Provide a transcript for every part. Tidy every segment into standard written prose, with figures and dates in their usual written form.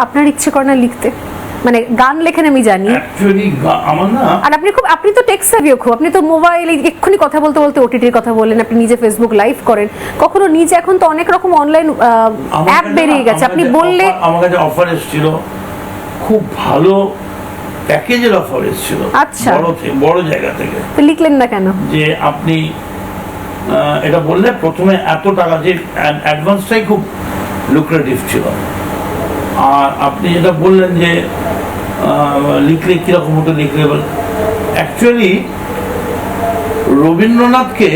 আপনার ইচ্ছে করে না লিখতে? মানে গান লেখেন আমি জানি, অ্যাকচুয়ালি আমার না, আর আপনি তো টেক সেভিও খুব, আপনি তো মোবাইলে এক্ষুনি কথা বলতে বলতে ওটিটির কথা বললেন, আপনি নিজে ফেসবুক লাইভ করেন, কখনো নিজে, এখন তো অনেক রকম অনলাইন অ্যাপ বেরিয়ে গেছে, আপনি বললে। আমার কাছে অফার এসেছিল, খুব ভালো প্যাকেজের অফার এসেছিল, আচ্ছা, বড় জায়গা থেকে, তো লিখলেন না কেন? যে আপনি এটা বললে প্রথমে এত টাকা, যে অ্যাডভান্সটাই খুব লুক্রেটিভ ছিল, আর আপনি যেটা বললেন যে লিখলে কিরকম হতো, লিখলে অ্যাকচুয়ালি রবীন্দ্রনাথকে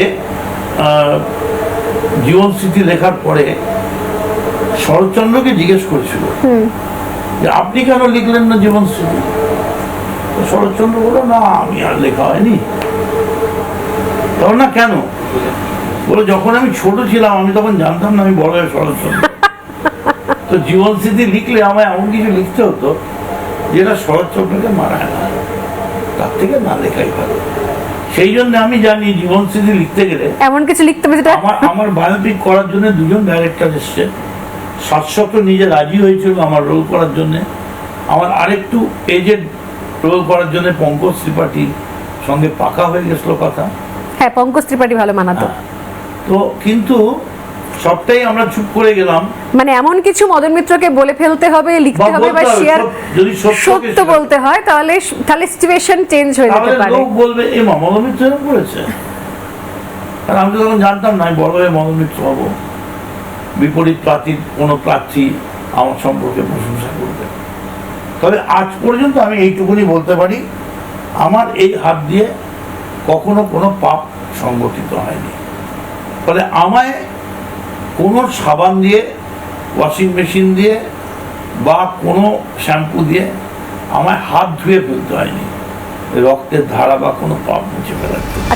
জীবন স্মৃতি লেখার পরে শরৎচন্দ্রকে জিজ্ঞেস করেছিল যে আপনি কেন লিখলেন না জীবন স্মৃতি? শরৎচন্দ্র বললো, না আমি আর লেখা হয়নি। তখন না, কেন? বলে, যখন আমি ছোট ছিলাম আমি তখন জানতাম না আমি বড় হয়ে শরৎচন্দ্র, তো জীবন স্মৃতি লিখলে আমায় এমন কিছু লিখতে হতো যেটা শরৎচন্দ্রকে মারায় না, তার থেকে না লেখাই ভালো। সেই জন্য আমি জানি জীবন স্মৃতি লিখতে গেলে এমন কিছু লিখতে হবে যেটা আমার বায়োপিক করার জন্য দুজন ডাইরেক্টর এসছে, শাশ্বত নিজে রাজি হয়েছিল আমার রোল করার জন্য, আমার আরেকটু এজেড রোল করার জন্য পঙ্কজ ত্রিপাঠীর সঙ্গে পাকা হয়ে গেছিল কথা। হ্যাঁ, পঙ্কজ ত্রিপাঠী ভালো মানাতো। তো কিন্তু সবটাই আমরা চুপ করে গেলাম। মানে এমন কিছু মদন মিত্রকে বলে ফেলতে হবে, লিখতে হবে বা শেয়ার, যদি সত্য বলতে হয়, তাহলে সিচুয়েশন চেঞ্জ হয়ে যেতে পারে। লোক বলবে, এ মদন মিত্র এরকম করেছে, আর আমি তো তখন জানতাম না বড় হয়ে মদন মিত্র হবো, বিপরীত প্রার্থীর কোনো প্রার্থী আমার সম্পর্কে প্রশংসা করবে। তবে আজ পর্যন্ত আমি এইটুকুনি বলতে পারি, আমার এই হাত দিয়ে কখনো কোনো পাপ সংগঠিত হয়নি। ফলে আমায় কোনো সাবান দিয়ে, ওয়াশিং মেশিন দিয়ে বা কোনো শ্যাম্পু দিয়ে আমায় হাত ধুয়ে ফেলতে হয়নি, রক্তের ধারা বা কোনো পাপ মুছে ফেলার জন্য।